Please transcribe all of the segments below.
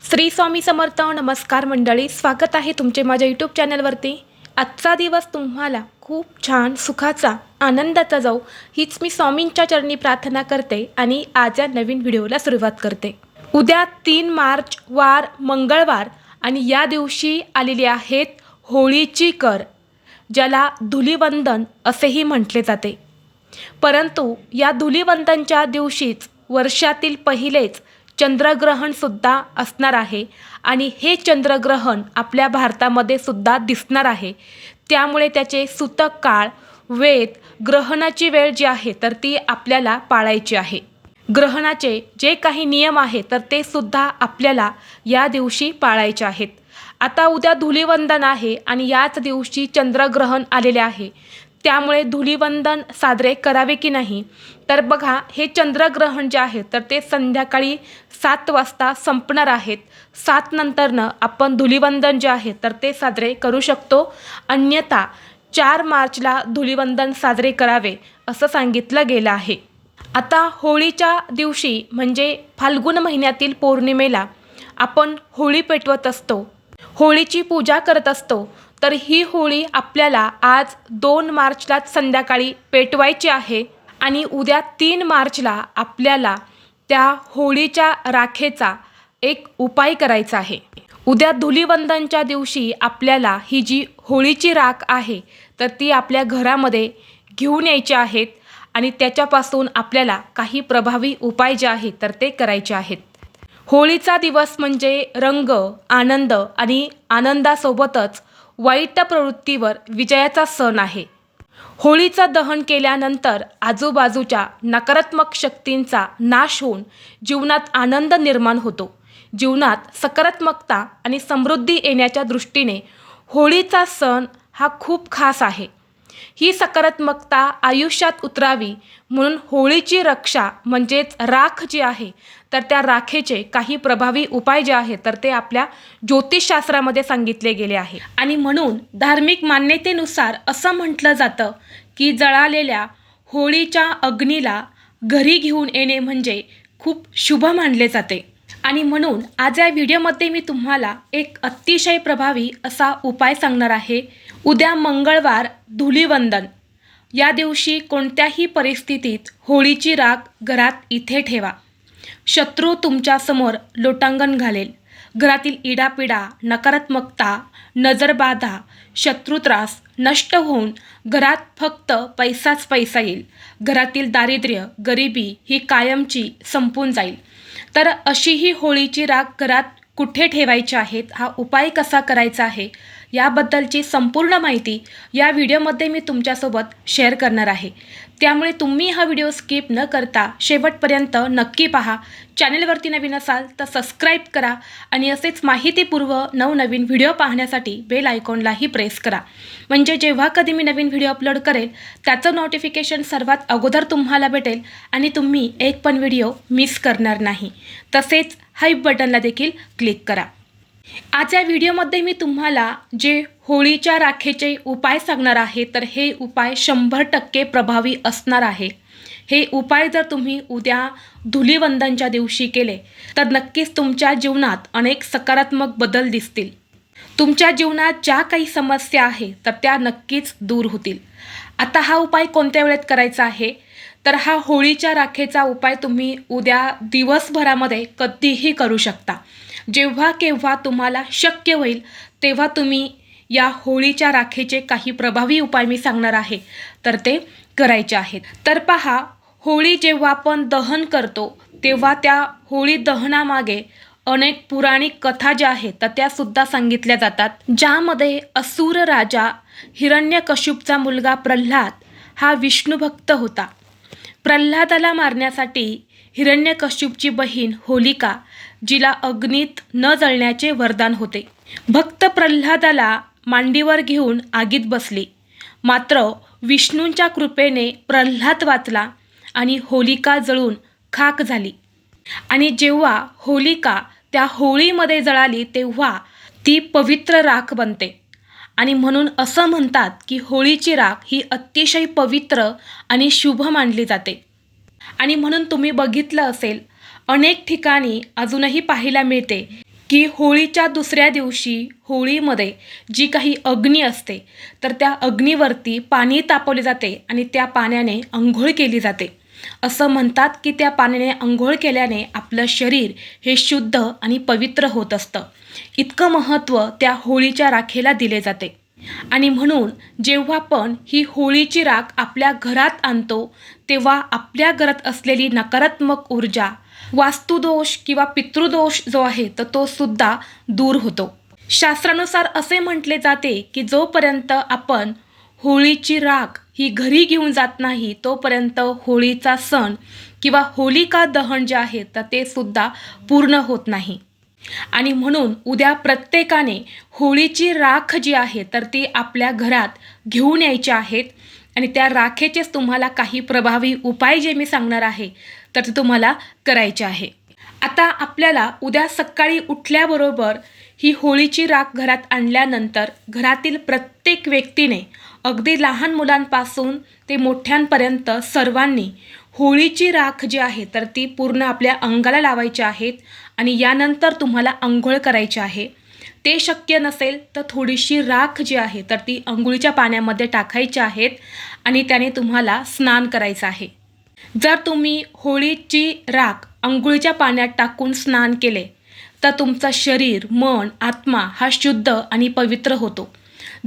श्री स्वामी समर्थ. नमस्कार मंडळी, स्वागत आहे तुमचे माझ्या यूट्यूब चॅनलवरती. आजचा दिवस तुम्हाला खूप छान सुखाचा आनंदाचा जाऊ हीच मी स्वामींच्या चरणी प्रार्थना करते आणि आज या नवीन व्हिडिओला सुरुवात करते. उद्या 3 मार्च वार मंगळवार आणि या दिवशी आलेली आहेत होळीची कर, ज्याला धुलीवंदन असेही म्हटले जाते. परंतु या धुलीवंदनच्या दिवशीच वर्षातील पहिलेच चंद्रग्रहणसुद्धा असणार आहे आणि हे चंद्रग्रहण आपल्या भारतामध्ये सुद्धा दिसणार आहे. त्यामुळे त्याचे सूतक काळ, वेद, ग्रहणाची वेळ जी आहे तर ती आपल्याला पाळायची आहे. ग्रहणाचे जे काही नियम आहे तर ते सुद्धा आपल्याला या दिवशी पाळायचे आहेत. आता उद्या धुलीवंदन आहे आणि याच दिवशी चंद्रग्रहण आलेले आहे. त्यामुळे धुलीवंदन साजरे करावे की नाही, तर बघा, हे चंद्रग्रहण जे आहे तर ते संध्याकाळी 7 वाजता संपणार आहेत. 7 नंतरनं आपण धुलीवंदन जे आहे तर ते साजरे करू शकतो. अन्यथा 4 मार्चला धुलीवंदन साजरे करावे असं सांगितलं गेलं आहे. आता होळीच्या दिवशी म्हणजे फाल्गुन महिन्यातील पौर्णिमेला आपण होळी पेटवत असतो, होळीची पूजा करत असतो. तर ही होळी आपल्याला आज 2 मार्चलाच संध्याकाळी पेटवायची आहे आणि उद्या 3 मार्चला आपल्याला त्या होळीच्या राखेचा एक उपाय करायचा आहे. उद्या धुलीवंदनच्या दिवशी आपल्याला ही जी होळीची राख आहे तर ती आपल्या घरामध्ये घेऊन यायची आहेत आणि त्याच्यापासून आपल्याला काही प्रभावी उपाय जे आहेत तर ते करायचे आहेत. होळीचा दिवस म्हणजे रंग, आनंद आणि आनंदासोबतच वाईट प्रवृत्तीवर विजयाचा सण आहे. होळीचं दहन केल्यानंतर आजूबाजूच्या नकारात्मक शक्तींचा नाश होऊन जीवनात आनंद निर्माण होतो. जीवनात सकारात्मकता आणि समृद्धी येण्याच्या दृष्टीने होळीचा सण हा खूप खास आहे. ही सकारात्मकता आयुष्यात उतरावी म्हणून होळीची रक्षा म्हणजेच राख जी आहे तर त्या राखेचे काही प्रभावी उपाय जे आहेत तर ते आपल्या ज्योतिषशास्त्रामध्ये सांगितले गेले आहे. आणि म्हणून धार्मिक मान्यतेनुसार असं म्हटलं जातं की जळालेल्या होळीच्या अग्नीला घरी घेऊन येणे म्हणजे खूप शुभ मानले जाते. आणि म्हणून आज या व्हिडिओमध्ये मी तुम्हाला एक अतिशय प्रभावी असा उपाय सांगणार आहे. उद्या मंगळवार धुलीवंदन, या दिवशी कोणत्याही परिस्थितीत होळीची राख घरात इथे ठेवा. शत्रू तुमच्यासमोर लोटांगण घालेल. घरातील इडापिडा, नकारात्मकता, नजरबाधा, शत्रुत्रास नष्ट होऊन घरात फक्त पैसाच पैसा येईल. घरातील दारिद्र्य, गरिबी ही कायमची संपून जाईल. तर अशी ही होळीची राख घरात कुठे ठेवायची आहेत, हा उपाय कसा करायचा आहे याबद्दलची संपूर्ण माहिती या व्हिडिओमध्ये मी तुमच्यासोबत शेअर करणार आहे. त्यामुळे तुम्ही हा व्हिडिओ स्किप न करता शेवटपर्यंत नक्की पहा. चॅनलवरती नवीन असाल तर सबस्क्राईब करा आणि असेच माहितीपूर्व नवनवीन व्हिडिओ पाहण्यासाठी बेल आयकॉनलाही प्रेस करा. म्हणजे जेव्हा कधी मी नवीन व्हिडिओ अपलोड करेल त्याचं नोटिफिकेशन सर्वात अगोदर तुम्हाला भेटेल आणि तुम्ही एक पण व्हिडिओ मिस करणार नाही. तसेच हाईप बटनला देखील क्लिक करा. आज या व्हिडिओमध्ये मी तुम्हाला जे होळीच्या राखेचे उपाय सांगणार आहे तर हे उपाय 100% प्रभावी असणार आहे. हे उपाय जर तुम्ही उद्या धुलीवंदनच्या दिवशी केले तर नक्कीच तुमच्या जीवनात अनेक सकारात्मक बदल दिसतील. तुमच्या जीवनात ज्या काही समस्या आहे तर त्या नक्कीच दूर होतील. आता हा उपाय कोणत्या वेळेत करायचा आहे, तर हा होळीच्या राखेचा उपाय तुम्ही उद्या दिवसभरामध्ये कधीही करू शकता. जेव्हा केव्हा तुम्हाला शक्य होईल तेव्हा तुम्ही या होळीच्या राखेचे काही प्रभावी उपाय मी सांगणार आहे तर ते करायचे आहेत. तर पहा, होळी जेव्हा आपण दहन करतो तेव्हा त्या होळी दहनामागे अनेक पुराणिक कथा ज्या आहेत तर त्यासुद्धा सांगितल्या जातात. ज्यामध्ये असुर राजा हिरण्यकश्यपचा मुलगा प्रल्हाद हा विष्णुभक्त होता. प्रल्हादाला मारण्यासाठी हिरण्यकश्यपची बहीण होलिका, जिला अग्नीत न जळण्याचे वरदान होते, भक्त प्रल्हादाला मांडीवर घेऊन आगीत बसली. मात्र विष्णूंच्या कृपेने प्रल्हाद वाचला आणि होलिका जळून खाक झाली. आणि जेव्हा होलिका त्या होळीमध्ये जळाली तेव्हा ती पवित्र राख बनते. आणि म्हणून असं म्हणतात की होळीची राख ही अतिशय पवित्र आणि शुभ मानली जाते. आणि म्हणून तुम्ही बघितलं असेल अनेक ठिकाणी अजूनही पाहायला मिळते की होळीच्या दुसऱ्या दिवशी होळीमध्ये जी काही अग्नी असते तर त्या अग्नीवरती पाणी तापवले जाते आणि त्या पाण्याने अंघोळ केली जाते. असं म्हणतात की त्या पाण्याने अंघोळ केल्याने आपलं शरीर हे शुद्ध आणि पवित्र होत असतं. इतकं महत्त्व त्या होळीच्या राखेला दिले जाते. आणि म्हणून जेव्हा पण ही होळीची राख आपल्या घरात आणतो तेव्हा आपल्या घरात असलेली नकारात्मक ऊर्जा, वास्तुदोष किंवा पितृदोष जो आहे तर तो सुद्धा दूर होतो. शास्त्रानुसार असे म्हटले जाते की जोपर्यंत आपण होळीची राख ही घरी घेऊन जात नाही तोपर्यंत होळीचा सण किंवा होलिका दहन जे आहे तर ते सुद्धा पूर्ण होत नाही. आणि म्हणून उद्या प्रत्येकाने होळीची राख जी आहे तर ती आपल्या घरात घेऊन यायची आहेत. आणि त्या राखेचेच तुम्हाला काही प्रभावी उपाय जे मी सांगणार आहे तर ते तुम्हाला करायचे आहे. आता आपल्याला उद्या सकाळी उठल्याबरोबर ही होळीची राख घरात आणल्यानंतर घरातील प्रत्येक व्यक्तीने, अगदी लहान मुलांपासून ते मोठ्यांपर्यंत सर्वांनी होळीची राख जी आहे तर ती पूर्ण आपल्या अंगाला लावायची आहेत. आणि यानंतर तुम्हाला अंघोळ करायची आहे. ते शक्य नसेल तर थोडीशी राख जी आहे तर ती अंघोळीच्या पाण्यामध्ये टाकायची आहेत आणि त्याने तुम्हाला स्नान करायचं आहे. जर तुम्ही होळीची राख अंघोळीच्या पाण्यात टाकून स्नान केले तर तुमचं शरीर, मन, आत्मा हा शुद्ध आणि पवित्र होतो.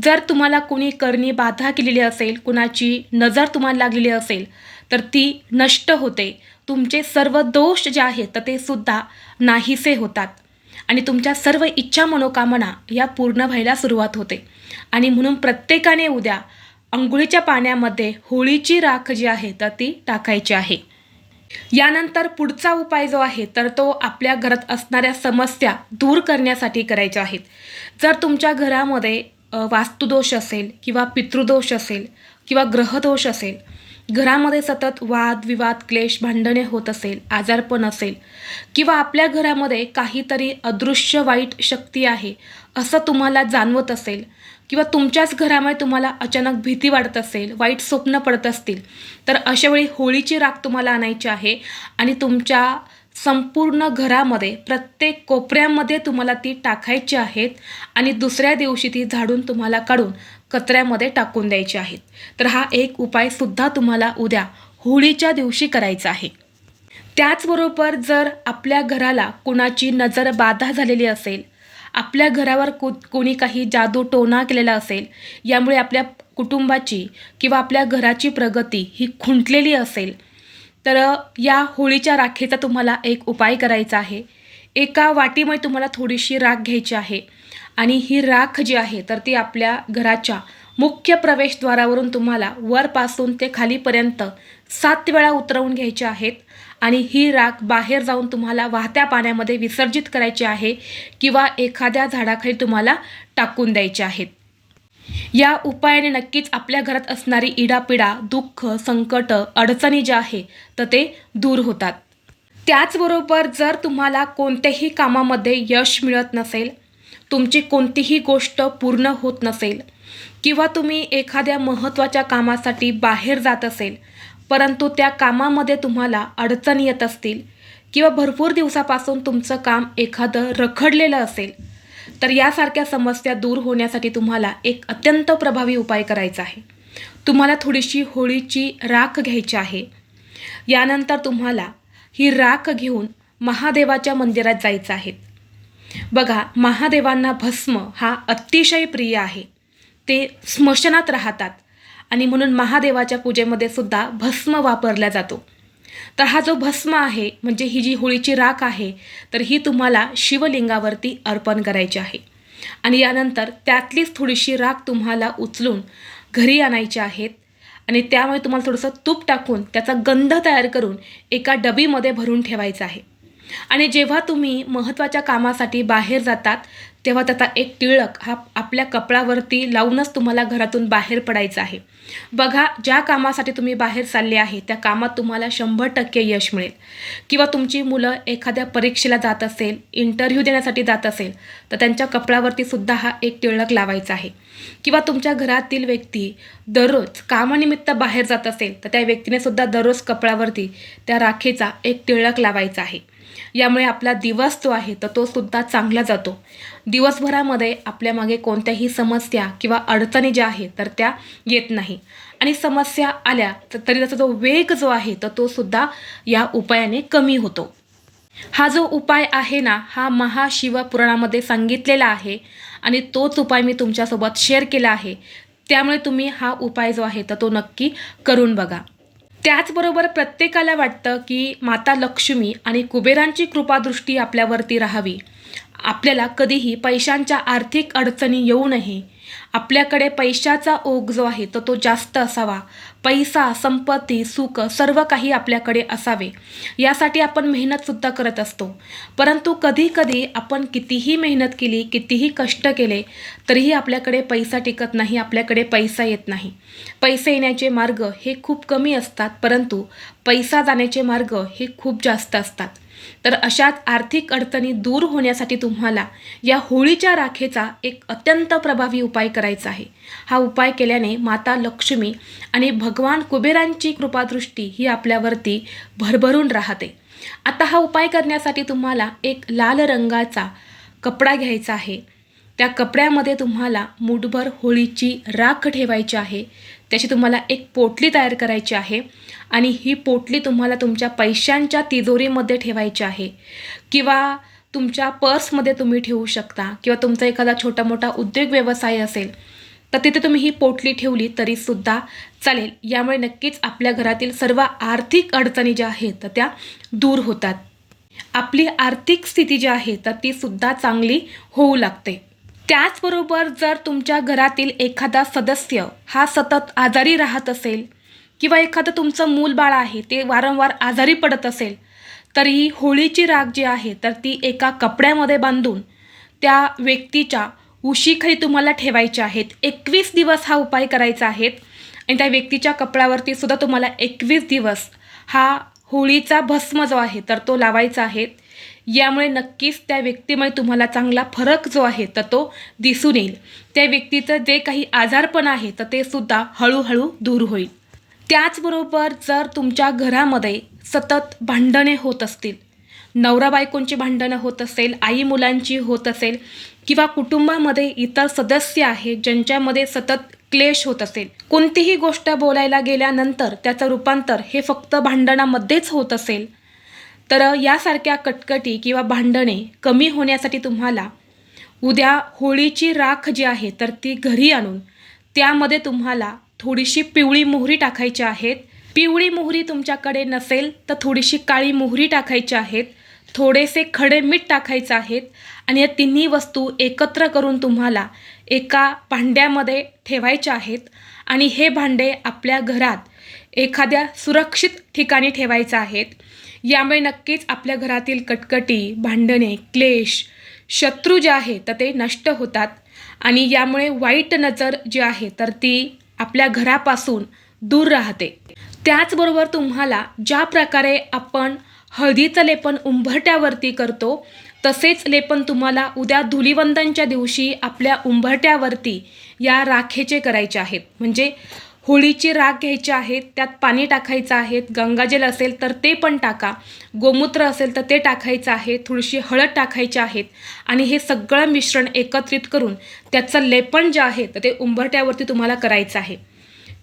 जर तुम्हाला कोणी करणी बाधा केलेली असेल, कुणाची नजर तुम्हाला लागलेली असेल तर ती नष्ट होते. तुमचे सर्व दोष जे आहेत तर ते सुद्धा नाहीसे होतात आणि तुमच्या सर्व इच्छा मनोकामना या पूर्ण व्हायला सुरुवात होते. आणि म्हणून प्रत्येकाने उद्या अंघोळीच्या पाण्यामध्ये होळीची राख जी आहे तर ती टाकायची आहे. यानंतर पुढचा उपाय जो आहे तर तो आपल्या घरात असणाऱ्या समस्या दूर करण्यासाठी करायच्या आहेत. जर तुमच्या घरामध्ये वास्तुदोष असेल किंवा पितृदोष असेल किंवा ग्रहदोष असेल, घरामध्ये सतत वाद विवाद, क्लेश, भांडणे होत असेल, आजारपण असेल किंवा आपल्या घरामध्ये काहीतरी अदृश्य वाईट शक्ती आहे असं तुम्हाला जाणवत असेल किंवा तुमच्याच घरामध्ये तुम्हाला अचानक भीती वाटत असेल, वाईट स्वप्न पडत असतील तर अशावेळी होळीची राख तुम्हाला आणायची आहे आणि तुमच्या संपूर्ण घरामध्ये प्रत्येक कोपऱ्यामध्ये तुम्हाला ती टाकायची आहेत आणि दुसऱ्या दिवशी ती झाडून तुम्हाला काढून कचऱ्यामध्ये टाकून द्यायची आहेत. तर हा एक उपायसुद्धा तुम्हाला उद्या होळीच्या दिवशी करायचा आहे. त्याचबरोबर जर आपल्या घराला कुणाची नजर बाधा झालेली असेल, आपल्या घरावर कोणी काही जादू टोना केलेला असेल, यामुळे आपल्या कुटुंबाची किंवा आपल्या घराची प्रगती ही खुंटलेली असेल तर या होळीच्या राखेचा तुम्हाला एक उपाय करायचा आहे. एका वाटीमध्ये तुम्हाला थोडीशी राख घ्यायची आहे आणि ही राख जी आहे तर ती आपल्या घराच्या मुख्य प्रवेशद्वारावरून तुम्हाला वरपासून ते खालीपर्यंत 7 वेळा उतरवून घ्यायची आहेत आणि ही राख बाहेर जाऊन तुम्हाला वाहत्या पाण्यामध्ये विसर्जित करायची आहे किंवा एखाद्या झाडाखाली तुम्हाला टाकून द्यायचे आहेत. या उपायाने नक्कीच आपल्या घरात असणारी इडापिडा, दुःख, संकट, अडचणी ज्या आहे तर ते दूर होतात. त्याचबरोबर जर तुम्हाला कोणत्याही कामामध्ये यश मिळत नसेल, तुमची कोणतीही गोष्ट पूर्ण होत नसेल किंवा तुम्ही एखाद्या महत्त्वाच्या कामासाठी बाहेर जात असेल परंतु त्या कामामध्ये तुम्हाला अडचणी येत असतील किंवा भरपूर दिवसापासून तुमचं काम एखादं रखडलेलं असेल तर यासारख्या समस्या दूर होण्यासाठी तुम्हाला एक अत्यंत प्रभावी उपाय करायचा आहे. तुम्हाला थोडीशी होळीची राख घ्यायची आहे. यानंतर तुम्हाला ही राख घेऊन महादेवाच्या मंदिरात जायचं आहे. बघा, महादेवांना भस्म हा अतिशय प्रिय आहे. ते स्मशानात राहतात आणि म्हणून महादेवाच्या पूजेमध्ये सुद्धा भस्म वापरला जातो. तर हा जो भस्म आहे म्हणजे ही जी होळीची राख आहे तर ही तुम्हाला शिवलिंगावरती अर्पण करायची आहे. आणि यानंतर त्यातलीच थोडीशी राख तुम्हाला उचलून घरी आणायची आहेत आणि त्यामुळे तुम्हाला थोडंसं तूप टाकून त्याचा गंध तयार करून एका डबीमध्ये भरून ठेवायचा आहे. आणि जेव्हा तुम्ही महत्त्वाच्या कामासाठी बाहेर जातात तेव्हा त्याचा एक टिळक हा आपल्या कपड्यावरती लावूनच तुम्हाला घरातून बाहेर पडायचं आहे. बघा, ज्या कामासाठी तुम्ही बाहेर चालले आहे त्या कामात तुम्हाला 100% यश मिळेल. किंवा तुमची मुलं एखाद्या परीक्षेला जात असेल, इंटरव्ह्यू देण्यासाठी जात असेल तर त्यांच्या कपड्यावरती सुद्धा हा एक टिळक लावायचा आहे. किंवा तुमच्या घरातील व्यक्ती दररोज कामानिमित्त बाहेर जात असेल तर त्या व्यक्तीने सुद्धा दररोज कपड्यावरती त्या राखेचा एक टिळक लावायचा आहे. यामुळे आपला दिवस जो आहे तर तो सुद्धा चांगला जातो. दिवसभरामध्ये आपल्या मागे कोणत्याही समस्या किंवा अडचणी ज्या आहेत तर त्या येत नाही. आणि समस्या आल्या तरी त्याचा जो वेग जो आहे तर तो सुद्धा या उपायाने कमी होतो. हा जो उपाय आहे ना, हा महाशिवपुराणामध्ये सांगितलेला आहे आणि तोच उपाय मी तुमच्यासोबत शेअर केला आहे. त्यामुळे तुम्ही हा उपाय जो आहे तर तो नक्की करून बघा. त्याचबरोबर प्रत्येकाला वाटतं की माता लक्ष्मी आणि कुबेरांची कृपादृष्टी आपल्यावरती राहावी. आपल्याला कधीही पैशांच्या आर्थिक अडचणी येऊ नये. आपल्याकडे पैशाचा ओघ जो आहे तर तो जास्त असावा. पैसा, संपत्ती, सुख सर्व काही आपल्याकडे असावे. यासाठी आपण मेहनतसुद्धा करत असतो. परंतु कधीकधी आपण कितीही मेहनत केली, कितीही कष्ट केले तरीही आपल्याकडे पैसा टिकत नाही, आपल्याकडे पैसा येत नाही. पैसे येण्याचे मार्ग हे खूप कमी असतात, परंतु पैसा जाण्याचे मार्ग हे खूप जास्त असतात. तर अशाच आर्थिक अडचणी दूर होण्यासाठी तुम्हाला या होळीच्या राखेचा एक अत्यंत प्रभावी उपाय करायचा आहे. हा उपाय केल्याने माता लक्ष्मी आणि भगवान कुबेरांची कृपादृष्टी ही आपल्यावरती भरभरून राहते. आता हा उपाय करण्यासाठी तुम्हाला एक लाल रंगाचा कपडा घ्यायचा आहे. त्या कपड्यामध्ये तुम्हाला मूठभर होळीची राख ठेवायची आहे. त्याची तुम्हाला एक पोटली तयार करायची आहे आणि ही पोटली तुम्हाला तुमच्या पैशांच्या तिजोरीमध्ये ठेवायची आहे किंवा तुमच्या पर्समध्ये तुम्ही ठेवू शकता किंवा तुमचा एखादा छोटा मोठा उद्योग व्यवसाय असेल तर तिथे तुम्ही ही पोटली ठेवली तरीसुद्धा चालेल. यामुळे नक्कीच आपल्या घरातील सर्व आर्थिक अडचणी ज्या आहेत तर त्या दूर होतात. आपली आर्थिक स्थिती जी आहे तर ती सुद्धा चांगली होऊ लागते. त्याचबरोबर जर तुमच्या घरातील एखादा सदस्य हा सतत आजारी राहत असेल किंवा एखादं तुमचं मूलबाळ आहे ते वारंवार आजारी पडत असेल तरी होळीची राख जी आहे तर ती एका कपड्यामध्ये बांधून त्या व्यक्तीच्या उशीखाली तुम्हाला ठेवायच्या आहेत. 21 दिवस हा उपाय करायचा आहे आणि त्या व्यक्तीच्या कपड्यावरती सुद्धा तुम्हाला 21 दिवस हा होळीचा भस्म जो आहे तर तो लावायचा आहे. यामुळे नक्कीच त्या व्यक्तीमुळे तुम्हाला चांगला फरक जो आहे तर तो दिसून येईल. त्या व्यक्तीचं जे काही आजारपण आहे तर ते सुद्धा हळूहळू दूर होईल. त्याचबरोबर जर तुमच्या घरामध्ये सतत भांडणे होत असतील, नवरा बायकोंची भांडणं होत असेल, आई मुलांची होत असेल किंवा कुटुंबामध्ये इतर सदस्य आहेत ज्यांच्यामध्ये सतत क्लेश होत असेल, कोणतीही गोष्ट बोलायला गेल्यानंतर त्याचं रूपांतर हे फक्त भांडणामध्येच होत असेल तर यासारख्या कटकटी किंवा भांडणे कमी होण्यासाठी तुम्हाला उद्या होळीची राख जी आहे तर ती घरी आणून त्यामध्ये तुम्हाला थोडीशी पिवळी मोहरी टाकायची आहेत. पिवळी मोहरी तुमच्याकडे नसेल तर थोडीशी काळी मोहरी टाकायची आहेत. थोडेसे खडे मीठ टाकायचं आहेत आणि या तिन्ही वस्तू एकत्र करून तुम्हाला एका भांड्यामध्ये ठेवायच्या आहेत आणि हे भांडे आपल्या घरात एखाद्या सुरक्षित ठिकाणी ठेवायचं आहेत. यामुळे नक्कीच आपल्या घरातील कटकटी, भांडणे, क्लेश, शत्रू जे आहे तर ते नष्ट होतात आणि यामुळे वाईट नजर जी आहे तर ती आपल्या घरापासून दूर राहते. त्याचबरोबर तुम्हाला ज्या प्रकारे आपण हळदीचं लेपन उंबरट्यावरती करतो तसेच लेपन तुम्हाला उद्या धुलीवंदनच्या दिवशी आपल्या उंबरट्यावरती या राखेचे करायचे आहेत. म्हणजे होळीची राख घ्यायची आहे, त्यात पाणी टाकायचं आहे, गंगाजल असेल तर ते पण टाका, गोमूत्र असेल तर ते टाकायचं आहे, थोडीशी हळद टाकायची आहेत आणि हे सगळं मिश्रण एकत्रित करून त्याचं लेपन जे आहे तर ते उंबरट्यावरती तुम्हाला करायचं आहे.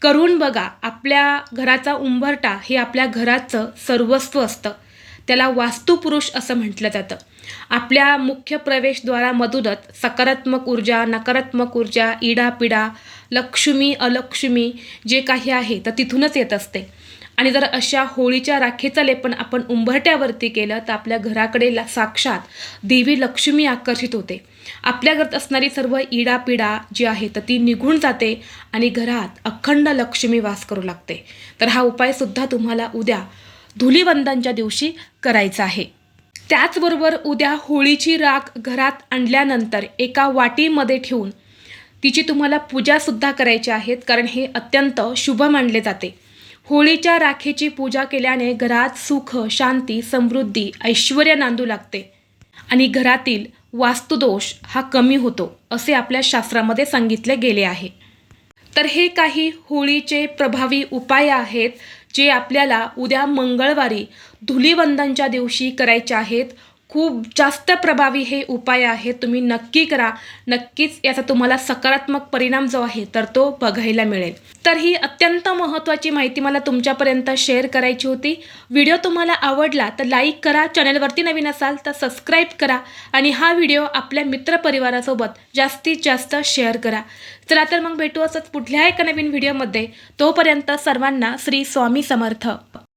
करून बघा. आपल्या घराचा उंबरटा हे आपल्या घराचं सर्वस्व असतं. त्याला वास्तुपुरुष असं म्हटलं जातं. आपल्या मुख्य प्रवेशद्वारामधूनच सकारात्मक ऊर्जा, नकारात्मक ऊर्जा, इडापिडा, लक्ष्मी अलक्ष्मी जे काही आहे तर तिथूनच येत असते. आणि जर अशा होळीच्या राखेचं लेपन आपण उंबरट्यावरती केलं तर आपल्या घराकडे साक्षात देवी लक्ष्मी आकर्षित होते. आपल्या घरात असणारी सर्व इडापिडा जी आहे तर ती निघून जाते आणि घरात अखंड लक्ष्मी वास करू लागते. तर हा उपायसुद्धा तुम्हाला उद्या धुलीवंदनच्या दिवशी करायचा आहे. त्याचबरोबर उद्या होळीची राख घरात आणल्यानंतर एका वाटीमध्ये ठेवून तिची तुम्हाला पूजासुद्धा करायची आहे, कारण हे अत्यंत शुभ मानले जाते. होळीच्या राखेची पूजा केल्याने घरात सुख, शांती, समृद्धी, ऐश्वर्य नांदू लागते आणि घरातील वास्तुदोष हा कमी होतो असे आपल्या शास्त्रामध्ये सांगितले गेले आहे. तर हे काही होळीचे प्रभावी उपाय आहेत जे आपल्याला उद्या मंगळवारी धुलीवंदनच्या दिवशी करायचे आहेत. खूप जास्त प्रभावी हे उपाय आहेत. तुम्ही नक्की करा. नक्कीच याचा तुम्हाला सकारात्मक परिणाम जो आहे तर तो बघायला मिळेल. तर ही अत्यंत महत्त्वाची माहिती मला तुमच्यापर्यंत शेअर करायची होती. व्हिडिओ तुम्हाला आवडला तर लाईक करा. चॅनलवरती नवीन असाल तर सबस्क्राईब करा आणि हा व्हिडिओ आपल्या मित्रपरिवारासोबत जास्तीत जास्त शेअर करा. चला तर मग भेटू असंच पुढल्या एका नवीन व्हिडिओमध्ये. तोपर्यंत सर्वांना श्री स्वामी समर्थ.